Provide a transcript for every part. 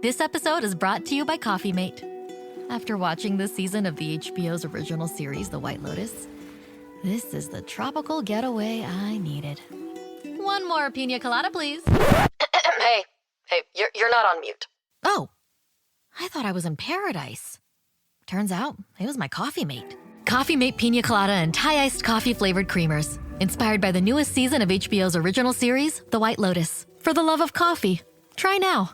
This episode is brought to you by Coffee Mate. After watching this season of the HBO's original series, The White Lotus, this is the tropical getaway I needed. One more pina colada, please. Hey, you're not on mute. Oh, I thought I was in paradise. Turns out it was my Coffee Mate. Coffee Mate pina colada and Thai-iced coffee-flavored creamers. Inspired by the newest season of HBO's original series, The White Lotus. For the love of coffee. Try now.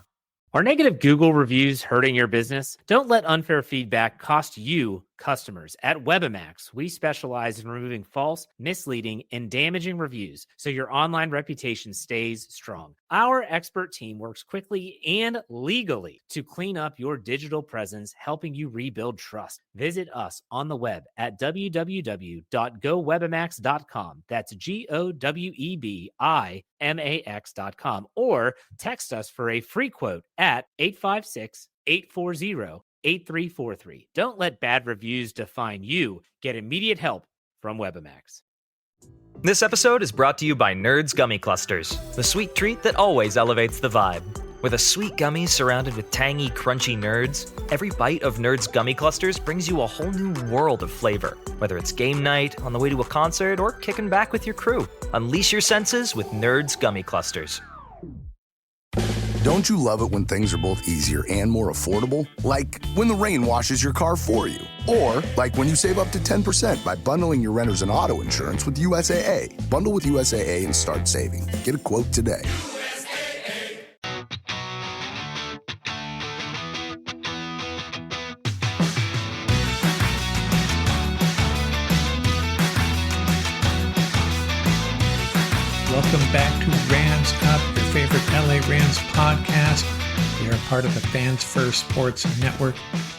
Are negative Google reviews hurting your business? Don't let unfair feedback cost you customers. At Webamax, we specialize in removing false, misleading, and damaging reviews so your online reputation stays strong. Our expert team works quickly and legally to clean up your digital presence, helping you rebuild trust. Visit us on the web at www.gowebamax.com. That's GOWEBIMAX.com, or text us for a free quote at 856-840-8343. Don't let bad reviews define you. Get immediate help from Webamax. This episode is brought to you by Nerds Gummy Clusters, the sweet treat that always elevates the vibe. With a sweet gummy surrounded with tangy, crunchy nerds, every bite of Nerds Gummy Clusters brings you a whole new world of flavor. Whether it's game night, on the way to a concert, or kicking back with your crew, unleash your senses with Nerds Gummy Clusters. Don't you love it when things are both easier and more affordable? Like when the rain washes your car for you. Or like when you save up to 10% by bundling your renters and auto insurance with USAA. Bundle with USAA and start saving. Get a quote today. Welcome back to Rams Up, your favorite LA Rams podcast. We are part of the Fans First Sports Network.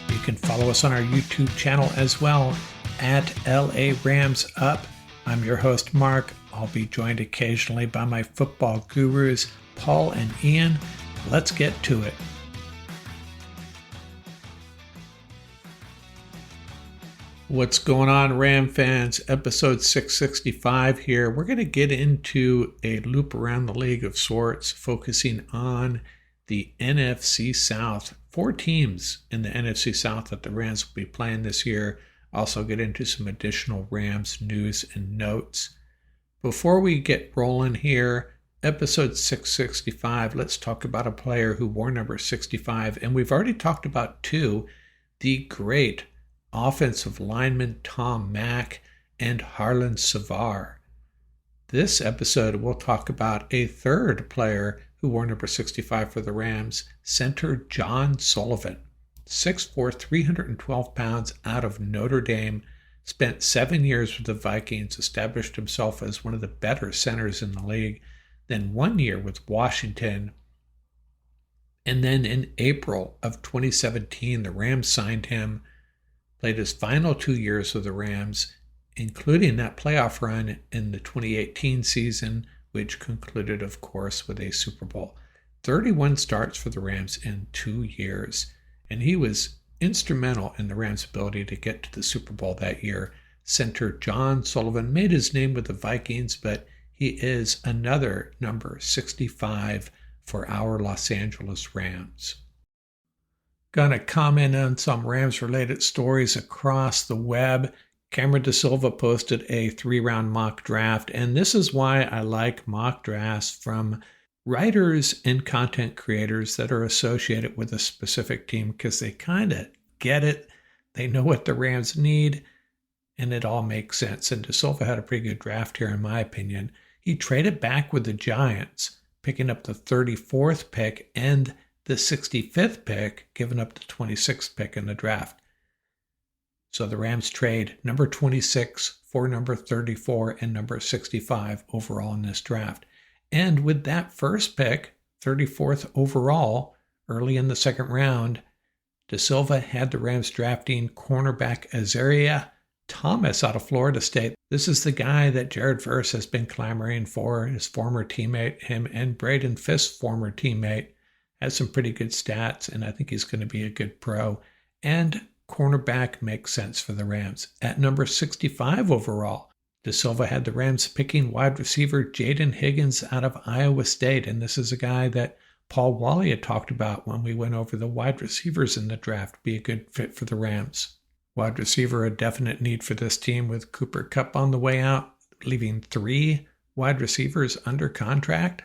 You can follow us on our YouTube channel as well at LA Rams Up. I'm your host, Mark. I'll be joined occasionally by my football gurus, Paul and Ian. Let's get to it. What's going on, Ram fans? Episode 665 here. We're going to get into a loop around the league of sorts, focusing on the NFC South. 4 teams in the NFC South that the Rams will be playing this year. Also get into some additional Rams news and notes. Before we get rolling here, episode 665, let's talk about a player who wore number 65. And we've already talked about 2, the great offensive lineman Tom Mack and Harlan Savar. This episode we'll talk about a third player who wore number 65 for the Rams, center John Sullivan. 6'4", 312 pounds, out of Notre Dame, spent 7 years with the Vikings, established himself as one of the better centers in the league, then 1 year with Washington. And then in April of 2017, the Rams signed him, played his final 2 years with the Rams, including that playoff run in the 2018 season, which concluded, of course, with a Super Bowl. 31 starts for the Rams in 2 years, and he was instrumental in the Rams' ability to get to the Super Bowl that year. Center John Sullivan made his name with the Vikings, but he is another number 65 for our Los Angeles Rams. Gonna comment on some Rams-related stories across the web. Cameron DeSilva posted a 3-round mock draft, and this is why I like mock drafts from writers and content creators that are associated with a specific team, because they kind of get it. They know what the Rams need, and it all makes sense. And DeSilva had a pretty good draft here, in my opinion. He traded back with the Giants, picking up the 34th pick and the 65th pick, giving up the 26th pick in the draft. So the Rams trade number 26 for number 34 and number 65 overall in this draft. And with that first pick, 34th overall, early in the second round, DeSilva had the Rams drafting cornerback Azaria Thomas out of Florida State. This is the guy that Jared Verse has been clamoring for, his former teammate, him and Braden Fisk's former teammate. Has some pretty good stats, and I think he's going to be a good pro. And cornerback makes sense for the Rams. At number 65 overall, DeSilva had the Rams picking wide receiver Jaden Higgins out of Iowa State, and this is a guy that Paul Wally had talked about when we went over the wide receivers in the draft be a good fit for the Rams. Wide receiver, a definite need for this team with Cooper Kupp on the way out, leaving 3 wide receivers under contract.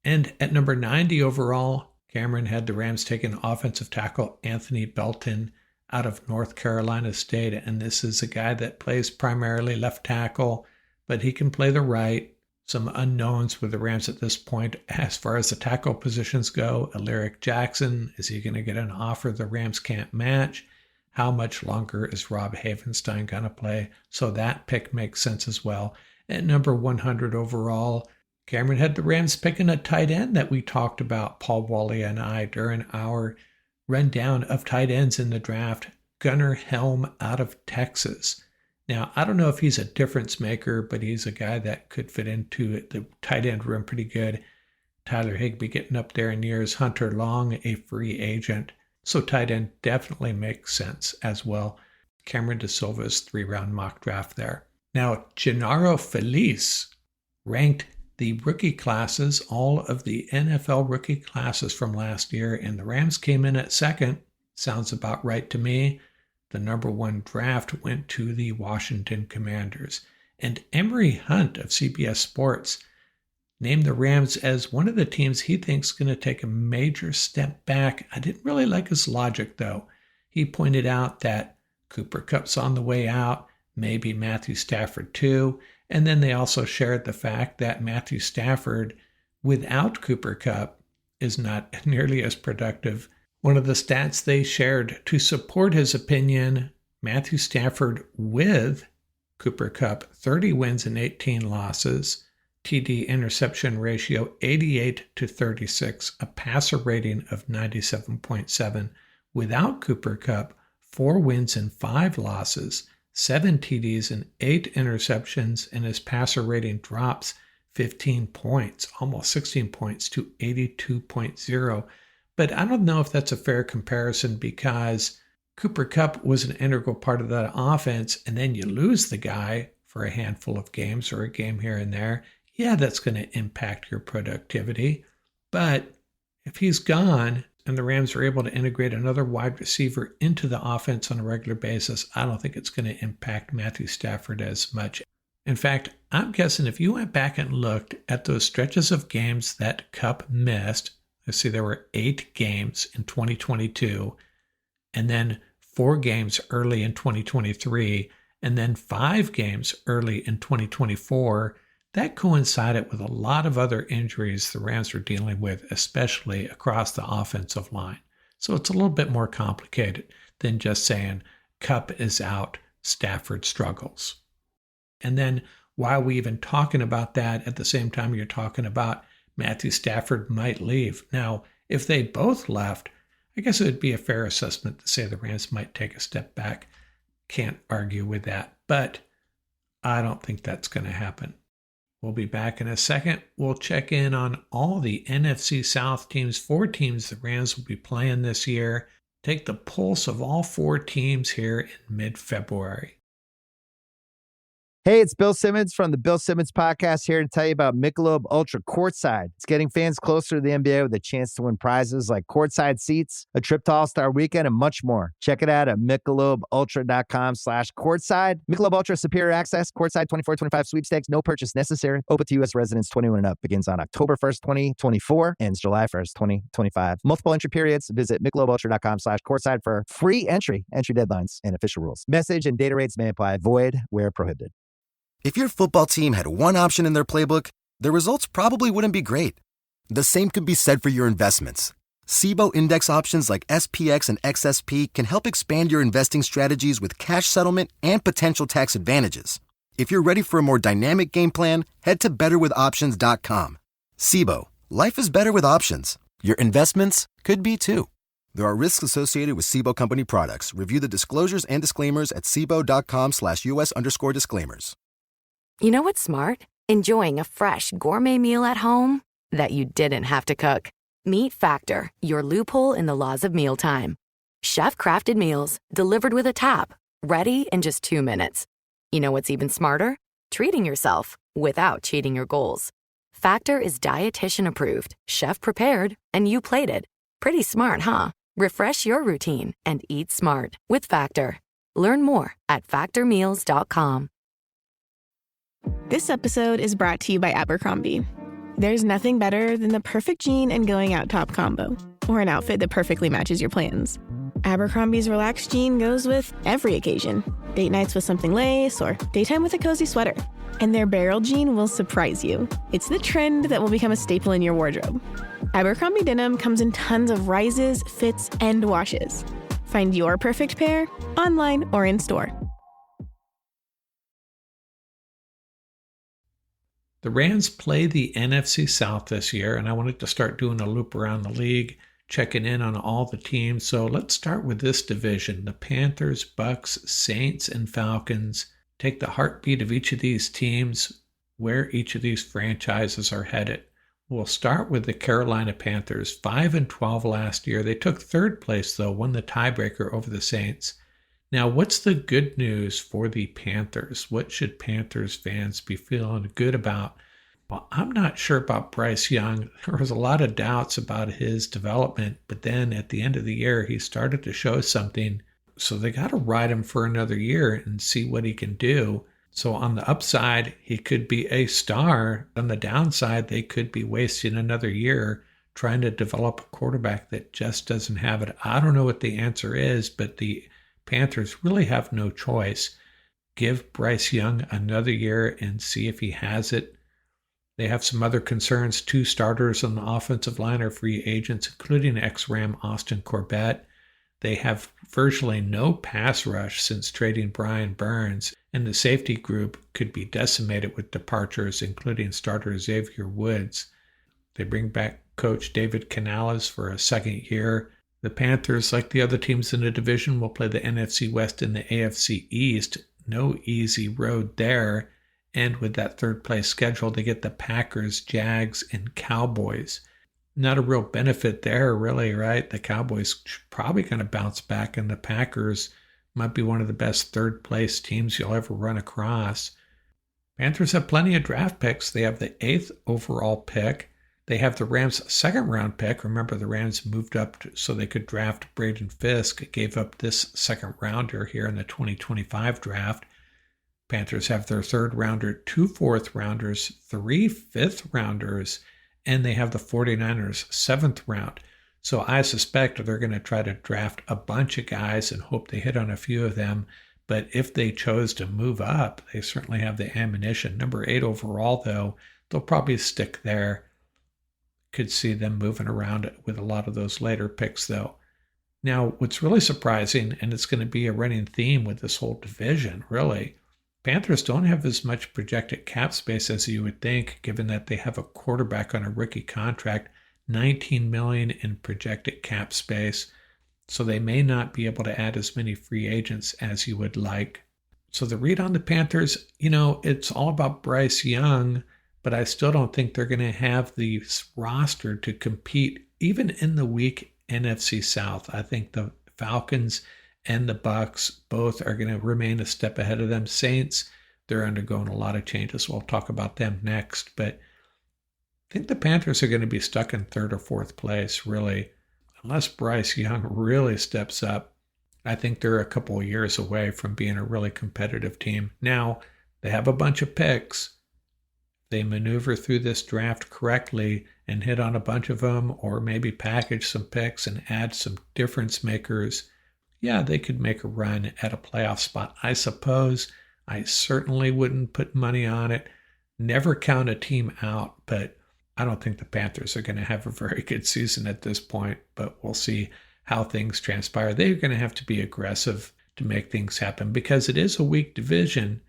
And at number 90 overall, Cameron had the Rams taking offensive tackle Anthony Belton out of North Carolina State. And this is a guy that plays primarily left tackle, but he can play the right. Some unknowns with the Rams at this point as far as the tackle positions go. Alaric Jackson, is he going to get an offer the Rams can't match? How much longer is Rob Havenstein going to play? So that pick makes sense as well. At number 100 overall, Cameron had the Rams picking a tight end that we talked about, Paul Wally and I, during our rundown of tight ends in the draft. Gunnar Helm out of Texas. Now, I don't know if he's a difference maker, but he's a guy that could fit into the tight end room pretty good. Tyler Higbee getting up there in years. Hunter Long, a free agent. So tight end definitely makes sense as well. Cameron DeSilva's 3-round mock draft there. Now, Gennaro Felice ranked the rookie classes, all of the NFL rookie classes from last year, and the Rams came in at second. Sounds about right to me. The number 1 draft went to the Washington Commanders. And Emory Hunt of CBS Sports named the Rams as one of the teams he thinks is going to take a major step back. I didn't really like his logic, though. He pointed out that Cooper Kupp's on the way out, maybe Matthew Stafford too. And then they also shared the fact that Matthew Stafford, without Cooper Kupp, is not nearly as productive. One of the stats they shared to support his opinion, Matthew Stafford with Cooper Kupp, 30 wins and 18 losses, TD interception ratio 88-36, a passer rating of 97.7. Without Cooper Kupp, 4 wins and 5 losses, 7 TDs and 8 interceptions, and his passer rating drops 15 points, almost 16 points to 82.0. But I don't know if that's a fair comparison because Cooper Kupp was an integral part of that offense, and then you lose the guy for a handful of games or a game here and there. Yeah, that's going to impact your productivity. But if he's gone and the Rams are able to integrate another wide receiver into the offense on a regular basis, I don't think it's going to impact Matthew Stafford as much. In fact, I'm guessing if you went back and looked at those stretches of games that Kupp missed, let's see, there were 8 games in 2022, and then 4 games early in 2023, and then 5 games early in 2024, that coincided with a lot of other injuries the Rams were dealing with, especially across the offensive line. So it's a little bit more complicated than just saying Kupp is out, Stafford struggles. And then why are we even talking about that at the same time you're talking about Matthew Stafford might leave? Now, if they both left, I guess it would be a fair assessment to say the Rams might take a step back. Can't argue with that, but I don't think that's going to happen. We'll be back in a second. We'll check in on all the NFC South teams, 4 teams the Rams will be playing this year. Take the pulse of all 4 teams here in mid-February. Hey, it's Bill Simmons from the Bill Simmons Podcast here to tell you about Michelob Ultra Courtside. It's getting fans closer to the NBA with a chance to win prizes like courtside seats, a trip to All-Star Weekend, and much more. Check it out at MichelobUltra.com/courtside. Michelob Ultra Superior Access, Courtside 24-25 sweepstakes, no purchase necessary. Open to U.S. residents 21 and up. Begins on October 1st, 2024, ends July 1st, 2025. Multiple entry periods. Visit MichelobUltra.com/courtside for free entry deadlines, and official rules. Message and data rates may apply. Void where prohibited. If your football team had one option in their playbook, the results probably wouldn't be great. The same could be said for your investments. SIBO index options like SPX and XSP can help expand your investing strategies with cash settlement and potential tax advantages. If you're ready for a more dynamic game plan, head to betterwithoptions.com. SIBO, life is better with options. Your investments could be too. There are risks associated with SIBO company products. Review the disclosures and disclaimers at SIBO.com/US_disclaimers. You know what's smart? Enjoying a fresh gourmet meal at home that you didn't have to cook. Meat Factor, your loophole in the laws of mealtime. Chef-crafted meals delivered with a tap, ready in just 2 minutes. You know what's even smarter? Treating yourself without cheating your goals. Factor is dietitian approved, chef prepared, and you plated. Pretty smart, huh? Refresh your routine and eat smart with Factor. Learn more at factormeals.com. This episode is brought to you by Abercrombie. There's nothing better than the perfect jean and going out top combo, or an outfit that perfectly matches your plans. Abercrombie's relaxed jean goes with every occasion. Date nights with something lace, or daytime with a cozy sweater. And their barrel jean will surprise you. It's the trend that will become a staple in your wardrobe. Abercrombie denim comes in tons of rises, fits, and washes. Find your perfect pair online or in store. The Rams play the NFC South this year, and I wanted to start doing a loop around the league, checking in on all the teams. So let's start with this division. The Panthers, Bucs, Saints, and Falcons. Take the heartbeat of each of these teams, where each of these franchises are headed. We'll start with the Carolina Panthers, 5-12 last year. They took third place, though, won the tiebreaker over the Saints. Now, what's the good news for the Panthers? What should Panthers fans be feeling good about? Well, I'm not sure about Bryce Young. There was a lot of doubts about his development, but then at the end of the year, he started to show something. So they got to ride him for another year and see what he can do. So on the upside, he could be a star. On the downside, they could be wasting another year trying to develop a quarterback that just doesn't have it. I don't know what the answer is, but the Panthers really have no choice. Give Bryce Young another year and see if he has it. They have some other concerns. 2 starters on the offensive line are free agents, including ex-Ram Austin Corbett. They have virtually no pass rush since trading Brian Burns, and the safety group could be decimated with departures, including starter Xavier Woods. They bring back coach David Canales for a second year. The Panthers, like the other teams in the division, will play the NFC West and the AFC East. No easy road there. And with that third place schedule, they get the Packers, Jags, and Cowboys. Not a real benefit there, really, right? The Cowboys probably going to bounce back, and the Packers might be one of the best third place teams you'll ever run across. Panthers have plenty of draft picks. They have the 8th overall pick. They have the Rams' 2nd round pick. Remember, the Rams moved up so they could draft Braden Fisk. Gave up this 2nd rounder here in the 2025 draft. Panthers have their 3rd rounder, 2 4th rounders, 3 5th rounders, and they have the 49ers' 7th round. So I suspect they're going to try to draft a bunch of guys and hope they hit on a few of them. But if they chose to move up, they certainly have the ammunition. Number 8 overall, though, they'll probably stick there. Could see them moving around with a lot of those later picks, though. Now, what's really surprising, and it's going to be a running theme with this whole division, really, Panthers don't have as much projected cap space as you would think, given that they have a quarterback on a rookie contract, $19 million in projected cap space. So they may not be able to add as many free agents as you would like. So the read on the Panthers, it's all about Bryce Young, but I still don't think they're going to have the roster to compete even in the weak NFC South. I think the Falcons and the Bucs both are going to remain a step ahead of them. Saints, they're undergoing a lot of changes. We'll talk about them next, but I think the Panthers are going to be stuck in 3rd or 4th place, really. Unless Bryce Young really steps up, I think they're a couple of years away from being a really competitive team. Now, they have a bunch of picks. They maneuver through this draft correctly and hit on a bunch of them, or maybe package some picks and add some difference makers. Yeah, they could make a run at a playoff spot, I suppose. I certainly wouldn't put money on it. Never count a team out, but I don't think the Panthers are going to have a very good season at this point, but we'll see how things transpire. They're going to have to be aggressive to make things happen because it is a weak division.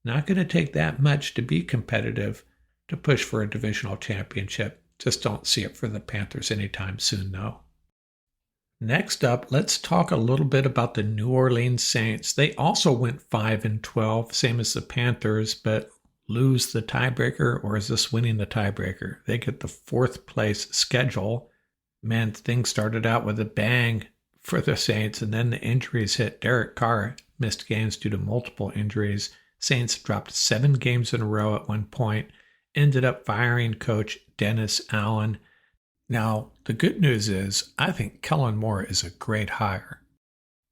Not going to take that much to be competitive to push for a divisional championship. Just don't see it for the Panthers anytime soon, though. Next up, let's talk a little bit about the New Orleans Saints. They also went 5-12, same as the Panthers, but lose the tiebreaker, or is this winning the tiebreaker? They get the 4th place schedule. Man, things started out with a bang for the Saints, and then the injuries hit. Derek Carr missed games due to multiple injuries. Saints dropped 7 games in a row at one point, ended up firing coach Dennis Allen. Now, the good news is I think Kellen Moore is a great hire,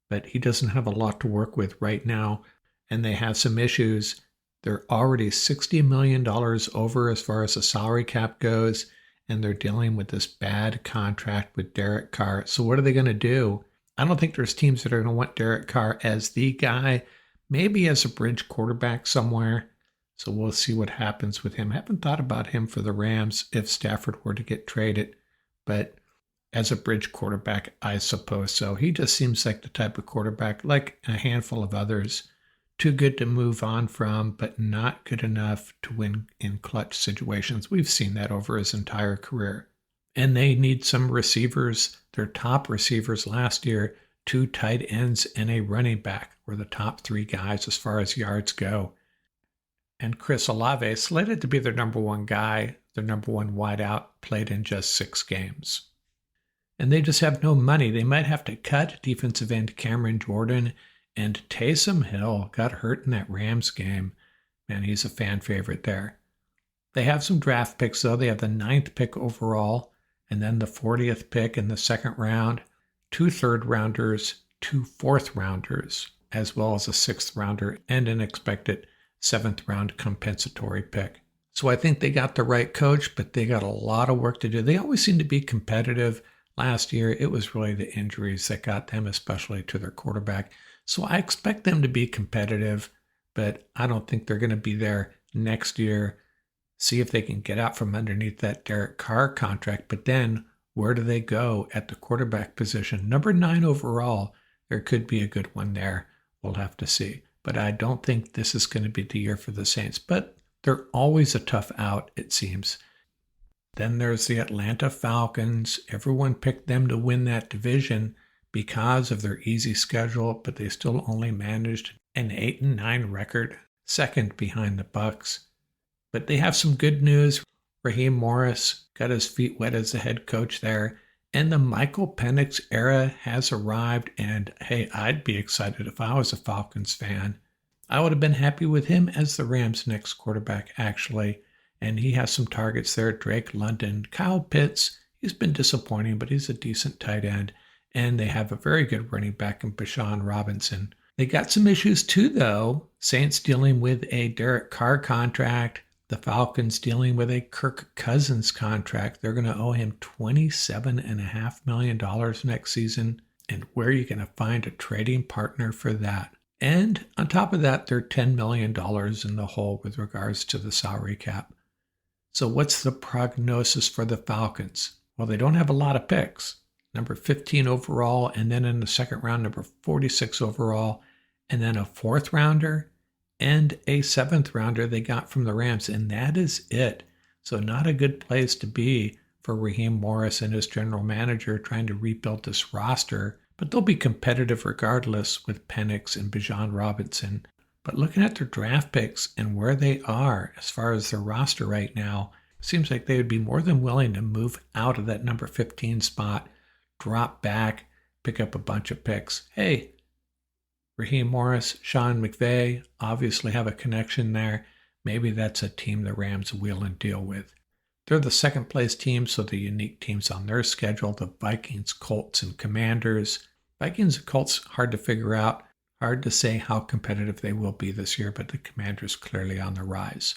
but he doesn't have a lot to work with right now, and they have some issues. They're already $60 million over as far as the salary cap goes, and they're dealing with this bad contract with Derek Carr. So what are they going to do? I don't think there's teams that are going to want Derek Carr as the guy, maybe as a bridge quarterback somewhere. So we'll see what happens with him. I haven't thought about him for the Rams if Stafford were to get traded, but as a bridge quarterback, I suppose so. He just seems like the type of quarterback, like a handful of others, too good to move on from, but not good enough to win in clutch situations. We've seen that over his entire career. And they need some receivers. Their top receivers last year, 2 tight ends and a running back, were the top 3 guys as far as yards go. And Chris Olave, slated to be their number 1 guy, their number 1 wideout, played in just 6 games. And they just have no money. They might have to cut defensive end Cameron Jordan, and Taysom Hill got hurt in that Rams game. Man, he's a fan favorite there. They have some draft picks, though. They have the 9th pick overall, and then the 40th pick in the 2nd round, 2 third-rounders, 2 fourth-rounders, as well as a 6th-rounder and an expected 7th-round compensatory pick. So I think they got the right coach, but they got a lot of work to do. They always seem to be competitive. Last year, it was really the injuries that got them, especially to their quarterback. So I expect them to be competitive, but I don't think they're going to be there next year. See if they can get out from underneath that Derek Carr contract. But then where do they go at the quarterback position? Number 9 overall, there could be a good one there. We'll have to see. But I don't think this is going to be the year for the Saints. But they're always a tough out, it seems. Then there's the Atlanta Falcons. Everyone picked them to win that division because of their easy schedule, but they still only managed an 8-9 record, 2nd behind the Bucs. But they have some good news. Raheem Morris got his feet wet as the head coach there, and the Michael Penix era has arrived, and hey, I'd be excited if I was a Falcons fan. I would have been happy with him as the Rams' next quarterback, actually, and he has some targets there. Drake London, Kyle Pitts, he's been disappointing, but he's a decent tight end. And they have a very good running back in Bijan Robinson. They got some issues too, though. Saints dealing with a Derek Carr contract. The Falcons dealing with a Kirk Cousins contract. They're going to owe him $27.5 million next season. And where are you going to find a trading partner for that? And on top of that, they're $10 million in the hole with regards to the salary cap. So what's the prognosis for the Falcons? Well, they don't have a lot of picks. Number 15 overall, and then in the 2nd round, number 46 overall, and then a 4th rounder and a 7th rounder they got from the Rams, and that is it. So not a good place to be for Raheem Morris and his general manager trying to rebuild this roster, but they'll be competitive regardless with Penix and Bijan Robinson. But looking at their draft picks and where they are as far as their roster right now, it seems like they would be more than willing to move out of that number 15 spot, drop back, pick up a bunch of picks. Hey, Raheem Morris, Sean McVay obviously have a connection there. Maybe that's a team the Rams will and deal with. They're the 2nd place team, so the unique teams on their schedule, the Vikings, Colts, and Commanders. Vikings and Colts, hard to figure out. Hard to say how competitive they will be this year, but the Commanders clearly on the rise.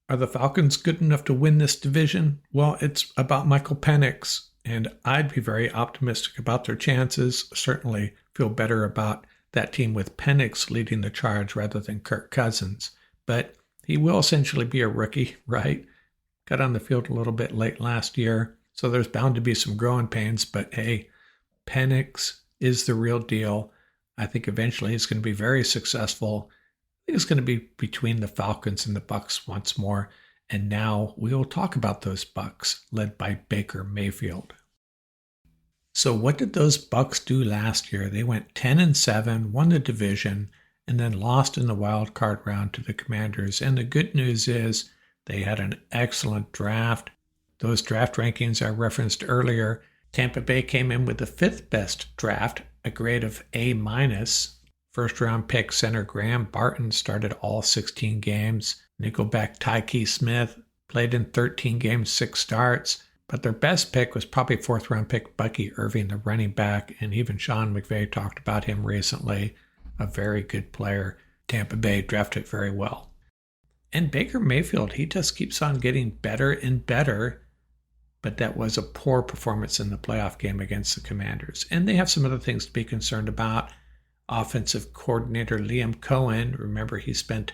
Are the Falcons good enough to win this division? Well, it's about Michael Penix. And I'd be very optimistic about their chances. Certainly feel better about that team with Penix leading the charge rather than Kirk Cousins. But he will essentially be a rookie, right? Got on the field a little bit late last year, so there's bound to be some growing pains. But hey, Penix is the real deal. I think eventually he's going to be very successful. I think it's going to be between the Falcons and the Bucs once more. And now we will talk about those Bucs, led by Baker Mayfield. So what did those Bucs do last year? They went 10-7, won the division, and then lost in the wild card round to the Commanders. And the good news is they had an excellent draft. Those draft rankings I referenced earlier. Tampa Bay came in with the 5th best draft, a grade of A-. 1st round pick center Graham Barton started all 16 games. Nickelback Tyke Smith played in 13 games, 6 starts. But their best pick was probably 4th-round pick Bucky Irving, the running back. And even Sean McVay talked about him recently. A very good player. Tampa Bay drafted very well. And Baker Mayfield, he just keeps on getting better and better. But that was a poor performance in the playoff game against the Commanders. And they have some other things to be concerned about. Offensive coordinator Liam Cohen, remember he spent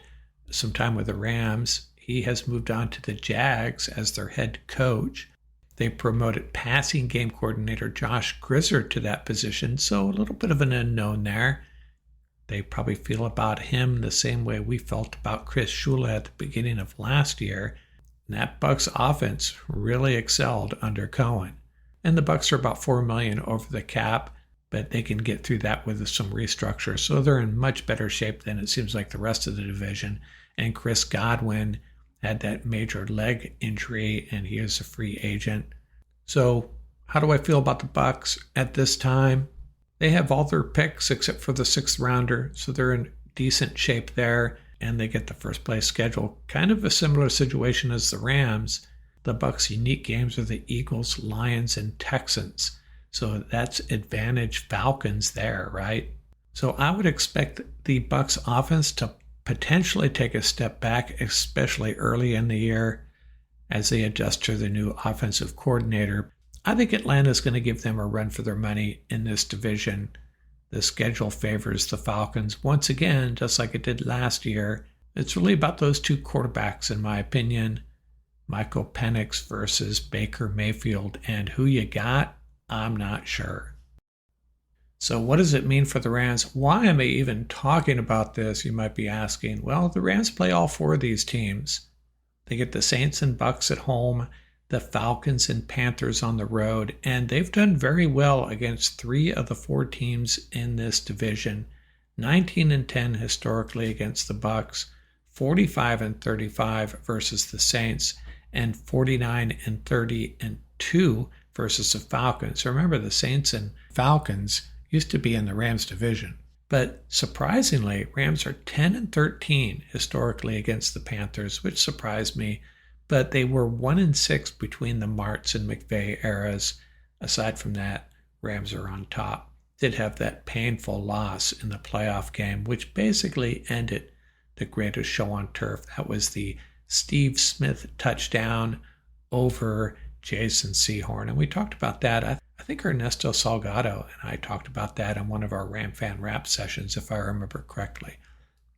some time with the Rams. He has moved on to the Jags as their head coach. They promoted passing game coordinator Josh Grizzard to that position, so a little bit of an unknown there. They probably feel about him the same way we felt about Chris Shula at the beginning of last year. And that Bucs offense really excelled under Cohen. And the Bucs are about $4 million over the cap, but they can get through that with some restructure. So they're in much better shape than it seems like the rest of the division. And Chris Godwin had that major leg injury, and he is a free agent. So how do I feel about the Bucs at this time? They have all their picks except for the 6th rounder, so they're in decent shape there, and they get the first place schedule. Kind of a similar situation as the Rams. The Bucs' unique games are the Eagles, Lions, and Texans. So that's advantage Falcons there, right? So I would expect the Bucs offense to potentially take a step back, especially early in the year as they adjust to the new offensive coordinator. I think Atlanta's going to give them a run for their money in this division. The schedule favors the Falcons once again, just like it did last year. It's really about those 2 quarterbacks, in my opinion. Michael Penix versus Baker Mayfield. And who you got, I'm not sure. So what does it mean for the Rams? Why am I even talking about this, you might be asking? Well, the Rams play all 4 of these teams. They get the Saints and Bucs at home, the Falcons and Panthers on the road, and they've done very well against 3 of the 4 teams in this division. 19-10 historically against the Bucs, 45-35 versus the Saints, and 49-30-2 versus the Falcons. So remember, the Saints and Falcons used to be in the Rams division. But surprisingly, Rams are 10-13 historically against the Panthers, which surprised me. But they were 1-6 between the Martz and McVay eras. Aside from that, Rams are on top. Did have that painful loss in the playoff game, which basically ended the greatest show on turf. That was the Steve Smith touchdown over Jason Sehorn. And we talked about that. I think Ernesto Salgado and I talked about that in one of our Ram Fan Rap sessions, if I remember correctly.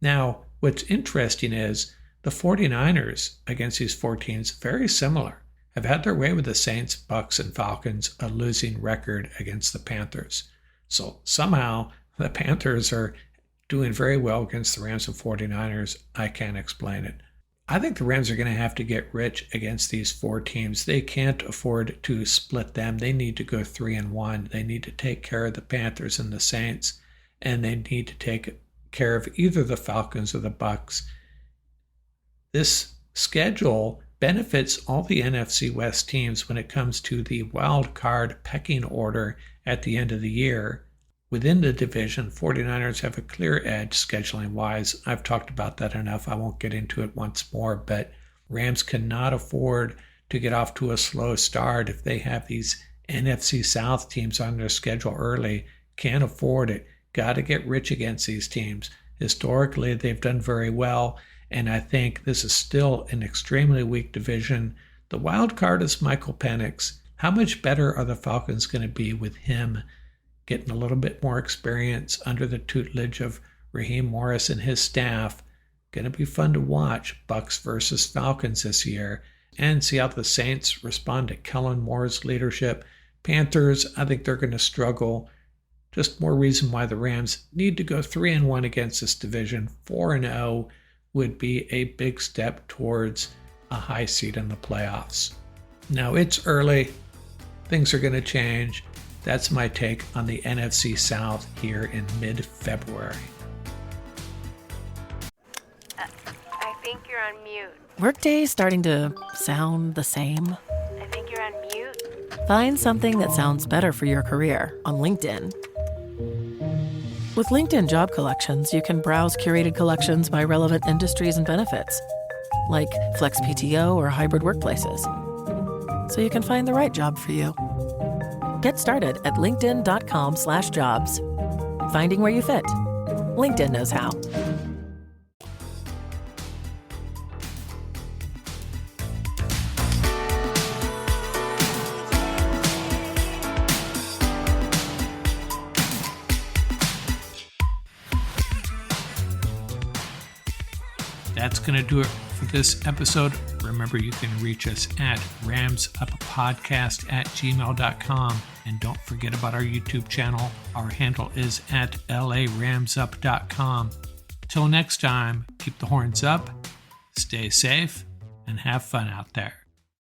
Now, what's interesting is the 49ers against these 4 teams, very similar, have had their way with the Saints, Bucs, and Falcons, a losing record against the Panthers. So somehow the Panthers are doing very well against the Rams and 49ers. I can't explain it. I think the Rams are going to have to get rich against these 4 teams. They can't afford to split them. They need to go 3-1. They need to take care of the Panthers and the Saints, and they need to take care of either the Falcons or the Bucs. This schedule benefits all the NFC West teams when it comes to the wild card pecking order at the end of the year. Within the division, 49ers have a clear edge scheduling-wise. I've talked about that enough. I won't get into it once more, but Rams cannot afford to get off to a slow start if they have these NFC South teams on their schedule early. Can't afford it. Got to get rich against these teams. Historically, they've done very well, and I think this is still an extremely weak division. The wild card is Michael Penix. How much better are the Falcons going to be with him getting a little bit more experience under the tutelage of Raheem Morris and his staff? Going to be fun to watch Bucs versus Falcons this year and see how the Saints respond to Kellen Moore's leadership. Panthers, I think they're going to struggle. Just more reason why the Rams need to go 3-1 against this division. 4-0 would be a big step towards a high seed in the playoffs. Now it's early. Things are going to change. That's my take on the NFC South here in mid-February. I think you're on mute. Workday starting to sound the same? I think you're on mute. Find something that sounds better for your career on LinkedIn. With LinkedIn Job Collections, you can browse curated collections by relevant industries and benefits. like flex PTO or hybrid workplaces, so you can find the right job for you. Get started at linkedin.com/jobs. Finding where you fit. LinkedIn knows how. That's going to do it for this episode. Remember, you can reach us at ramsuppodcast@gmail.com. And don't forget about our YouTube channel. Our handle is at laramsup.com. Till next time, keep the horns up, stay safe, and have fun out there.